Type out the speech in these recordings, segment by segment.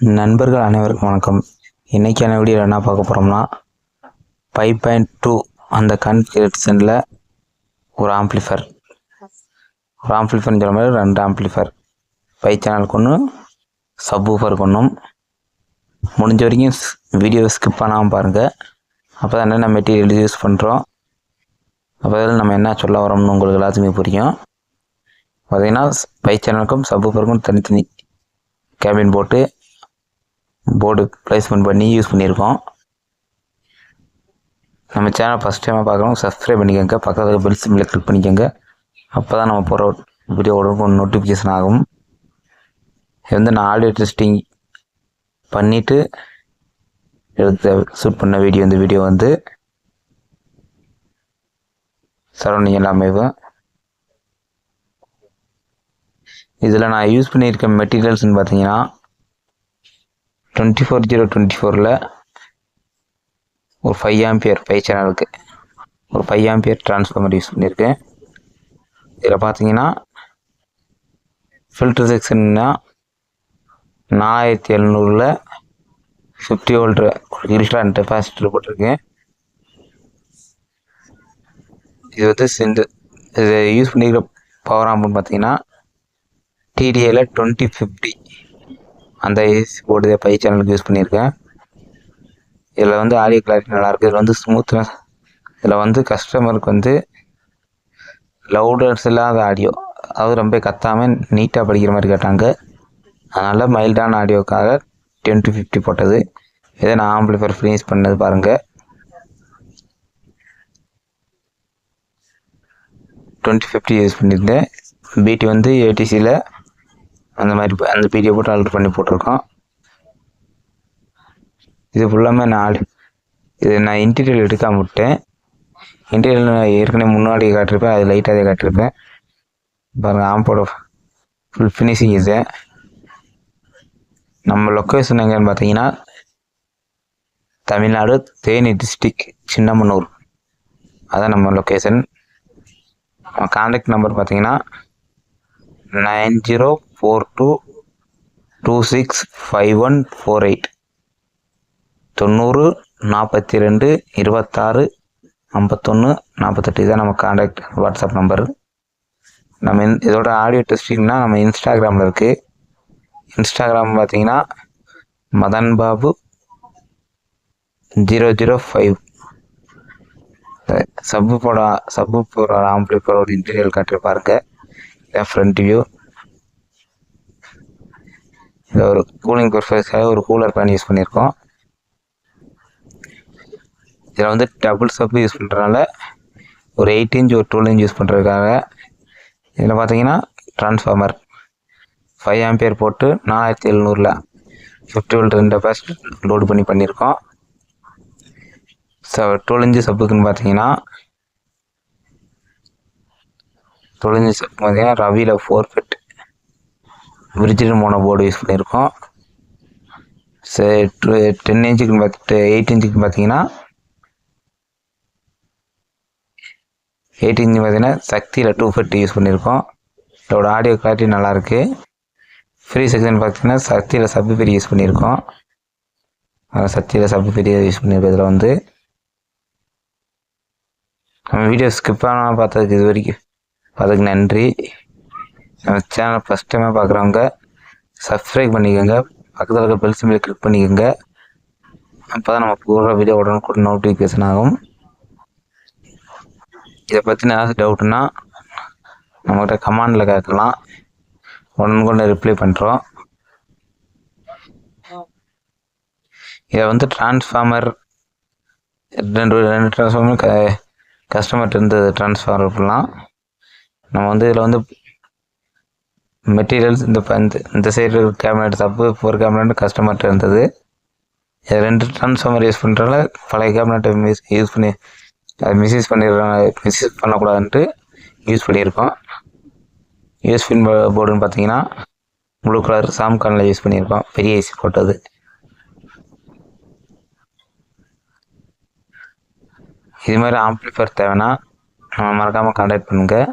நண்பர்கள் அனைவருக்கும் வணக்கம். இன்றைக்கான வீடியோவில் என்ன பார்க்க போகிறோம்னா 5.2 அந்த கான்ஃபிகரேஷனில் ஒரு ஆம்ப்ளிஃபர்னு சொல்ல மாதிரி 2 ஆம்ப்ளிஃபர் 5 சேனலுக்கு ஒன்று, சப்வூஃபருக்கு ஒன்றும். முடிஞ்ச வரைக்கும் வீடியோ ஸ்கிப் பண்ணாமல் பாருங்கள். அப்போ தான் என்னென்ன மெட்டீரியல் யூஸ் பண்ணுறோம், அப்போ அதில் நம்ம என்ன சொல்ல வரோம்னு உங்களுக்கு எல்லாத்துக்குமே புரியும். பார்த்திங்கன்னா 5 சேனலுக்கும் சப்வூஃபருக்கும் தனித்தனி கேபின் போட்டு போர்டு ப்ளேஸ்மெண்ட் பண்ணி யூஸ் பண்ணியிருக்கோம். நம்ம சேனல் ஃபஸ்ட் டைமாக பார்க்குறோம், சப்ஸ்கிரைப் பண்ணிக்கோங்க. பக்கத்தில் பெல் சிம்பிளை கிளிக் பண்ணிக்கோங்க. அப்போ தான் நம்ம போகிற வீடியோ உடனே நோட்டிஃபிகேஷன் ஆகும். இது வந்து நான் ஆடியோ டெஸ்டிங் பண்ணிவிட்டு ஷூட் பண்ண வீடியோ. இந்த வீடியோ வந்து சரௌண்டிங் எல்லாமே இதில் நான் யூஸ் பண்ணியிருக்க மெட்டீரியல்ஸ்னு பார்த்தீங்கன்னா 24024 ஒரு 5 ஆம்பியர் 5 சேனலுக்கு ஒரு 5 ஆம்பியர் டிரான்ஸ்ஃபார்மர் யூஸ் பண்ணியிருக்கேன். இதில் பார்த்தீங்கன்னா ஃபில்டர் செக்ஷன்னா 4700 50 வோல்ட் ஒரு கிரிஸ்டான் கெப்பாசிட்டர் போட்டிருக்கேன். இது வந்து இது யூஸ் பண்ணிக்கிற பவர் ஆம்புன்னு பார்த்தீங்கன்னா டிடிஏல 2050 அந்த ஏசி போர்டு 5 சேனலுக்கு யூஸ் பண்ணியிருக்கேன். இதில் வந்து ஆடியோ கிளாரிட்டி நல்லாயிருக்கு. இதில் வந்து ஸ்மூத்னஸ், இதில் வந்து கஸ்டமருக்கு வந்து லவுடர்ஸ் இல்லாத ஆடியோ, அதாவது ரொம்ப கத்தாமல் நீட்டாக படிக்கிற மாதிரி கேட்டாங்க. அதனால் மைல்டான ஆடியோக்காக 2050 போட்டது. இதை நான் ஆம்பிளிஃபையர் ஃபினிஷ் பண்ணது பாருங்கள். 2050 யூஸ் பண்ணியிருந்தேன். பிடி வந்து ஏடிசியில் அந்த பிடியை போட்டு ஆல்ட்ரு பண்ணி போட்டிருக்கோம். இது ஃபுல்லாமே நான் இன்டீரியல் எடுக்காமல் விட்டேன். இன்டீரியல் நான் ஏற்கனவே முன்னாடி காட்டிருப்பேன், அது லைட்டாக காட்டியிருப்பேன். பாருங்கள், ஆம்போட ஃபுல் ஃபினிஷிங் இது. நம்ம லொக்கேஷன் எங்கேன்னு பார்த்தீங்கன்னா தமிழ்நாடு தேனி டிஸ்ட்ரிக்ட் சின்னமனூர், அதான் நம்ம லொக்கேஷன். கான்டாக்ட் நம்பர் பார்த்தீங்கன்னா 9042265148 90 42 26 51 48. இதான் நம்ம கான்டாக்ட் வாட்ஸ்அப் நம்பர். நம்ம இதோட ஆடியோ டெஸ்டிங்னா நம்ம இன்ஸ்டாகிராமில் இருக்குது. இன்ஸ்டாகிராம் பார்த்தீங்கன்னா மதன் பாபு 005. சப்வூஃபர் ஆம்பிளிஃபையரோட இன்டீரியல் காட்டிருப்பாருங்க. இதான் ஃப்ரண்ட் வியூ. இதில் ஒரு கூலிங் பர்பஸ்க்காக ஒரு கூலர் ஃபேன் யூஸ் பண்ணியிருக்கோம். இதில் வந்து டபுள் சப் யூஸ் பண்ணுறதுனால ஒரு 8 இன்ச் ஒரு 12 இன்ச் யூஸ் பண்ணுறதுக்காக. இதில் பார்த்தீங்கன்னா டிரான்ஸ்ஃபார்மர் 5 ஆம்பியர் போட்டு 4700 50 வோல்ட் 2 கெப்பாசிட்டர் லோடு பண்ணியிருக்கோம். 12 இன்ச் சப்புக்குன்னு பார்த்தீங்கன்னா ரவியில் 4 ஃபெட் பிரிட்ஜில் மோனோ போர்டு யூஸ் பண்ணியிருக்கோம். 10 இன்ச்சுக்குன்னு பார்த்துட்டு 8 இன்ச்சுக்கு பார்த்தீங்கன்னா 8 இன்ச்சு பார்த்தீங்கன்னா சக்தியில் 2 ஃபெட் யூஸ் பண்ணியிருக்கோம். இதோட ஆடியோ குவாலிட்டி நல்லாயிருக்கு. ஃப்ரீ செக்ஷன் பார்த்தீங்கன்னா சக்தியில் சப்வூஃபர் யூஸ் பண்ணியிருக்கோம். சக்தியில் சப்வூஃபர் யூஸ் பண்ணியிருக்கோம். இதில் வந்து நம்ம வீடியோ ஸ்கிப் பண்ணாமல் பார்த்ததுக்கு இது வரைக்கும் அதுக்கு நன்றி. நம்ம சேனல் ஃபஸ்ட் டைமாக பார்க்குறவங்க சப்ஸ்கிரைப் பண்ணிக்கோங்க. பக்கத்தில் இருக்க பெல் சிம்பிளை கிளிக் பண்ணிக்கோங்க. அப்போ தான் நம்ம போடுற வீடியோ உடனுக்குடன் நோட்டிஃபிகேஷன் ஆகும். இதை பற்றின ஏதாவது டவுட்னா நம்மகிட்ட கமெண்டில் கேட்கலாம், உடனுக்குடன் ரிப்ளை பண்ணுறோம். இதை வந்து டிரான்ஸ்ஃபார்மர் ரெண்டு டிரான்ஸ்ஃபார்மர் கஸ்டமர்கிட்ட இருந்து டிரான்ஸ்ஃபார்மர் பண்ணலாம். நம்ம வந்து இதில் வந்து மெட்டீரியல்ஸ் இந்த சைடு கேபினட் சப்வூஃபர் கேபினட் கஸ்டமர்கிட்ட இருந்தது. இது 2 டிரான்ஸ்ஃபார்மர் யூஸ் பண்ணுறதால பழைய கேபினட்டை யூஸ் பண்ணி அதை மிஸ்யூஸ் பண்ணக்கூடாதுன்ட்டு யூஸ் பண்ணியிருக்கோம். யூஎஸ்பி போர்டுன்னு பார்த்தீங்கன்னா ப்ளூ கலர் சாம்கானில் யூஸ் பண்ணியிருக்கோம், பெரிய ஏசி போட்டது. இது மாதிரி ஆம்ப்ளிஃபையர் தேவைன்னா நம்ம மறக்காமல் கான்டாக்ட் பண்ணுங்கள்.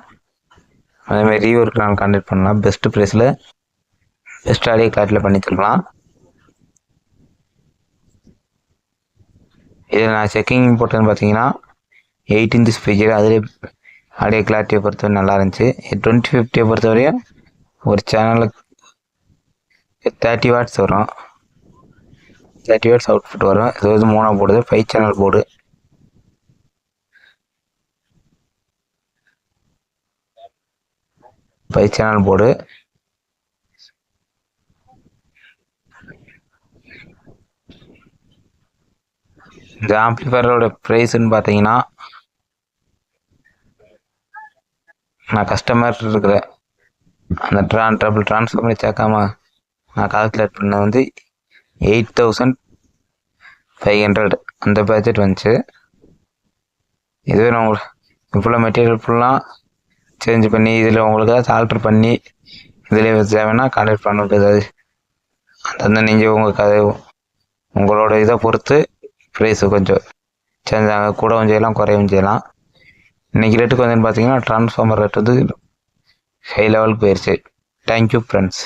அதேமாதிரி ரீவொர்க்கு நாங்கள் கான்டாக்ட் பண்ணலாம். பெஸ்ட்டு ப்ரைஸில் பெஸ்ட் ஆடியோ கிளாரிட்டியில் பண்ணி தரலாம். இதில் நான் செக்கிங் போட்டதுன்னு பார்த்தீங்கன்னா 8 இன்ச் ஸ்பீக்கர், அதிலே ஆடியோ கிளாரிட்டியை பொறுத்தவரை நல்லா இருந்துச்சு. 2050 பொறுத்தவரையும் ஒரு சேனலுக்கு 30 வாட்ஸ் வரும், 30 வாட்ஸ் அவுட்புட் வரும். இது வந்து மோனோ போர்டு, 5 சேனல் போர்டு. இந்த ஆம்ப்ளிஃபயரோட ப்ரைஸ்ன்னு பார்த்தீங்கன்னா, நான் கஸ்டமர் இருக்கிற அந்த ட்ரபிள் ட்ரான்ஸ்ஃபார்மரை சேர்க்காம நான் கால்குலேட் பண்ண வந்து 8500 அந்த பட்ஜெட் வந்துச்சு. இதுவே நான் உங்களுக்கு இவ்வளோ மெட்டீரியல் ஃபுல்லாக சேஞ்ச் பண்ணி இதில் உங்களுக்கு ஆல்ட்ரு பண்ணி இதில் தேவைன்னா கான்டாக்ட் பண்ண முடியாது. அந்த நீங்கள் உங்களோட இதை பொறுத்து ப்ரைஸு கொஞ்சம் சேஞ்ச் ஆக கூடவும் செய்யலாம், குறையவும் செய்யலாம். இன்றைக்கி ரேட்டுக்கு வந்து பார்த்தீங்கன்னா ட்ரான்ஸ்ஃபார்மர் ரேட் வந்து ஹை லெவலுக்கு போயிடுச்சு. Thank you friends.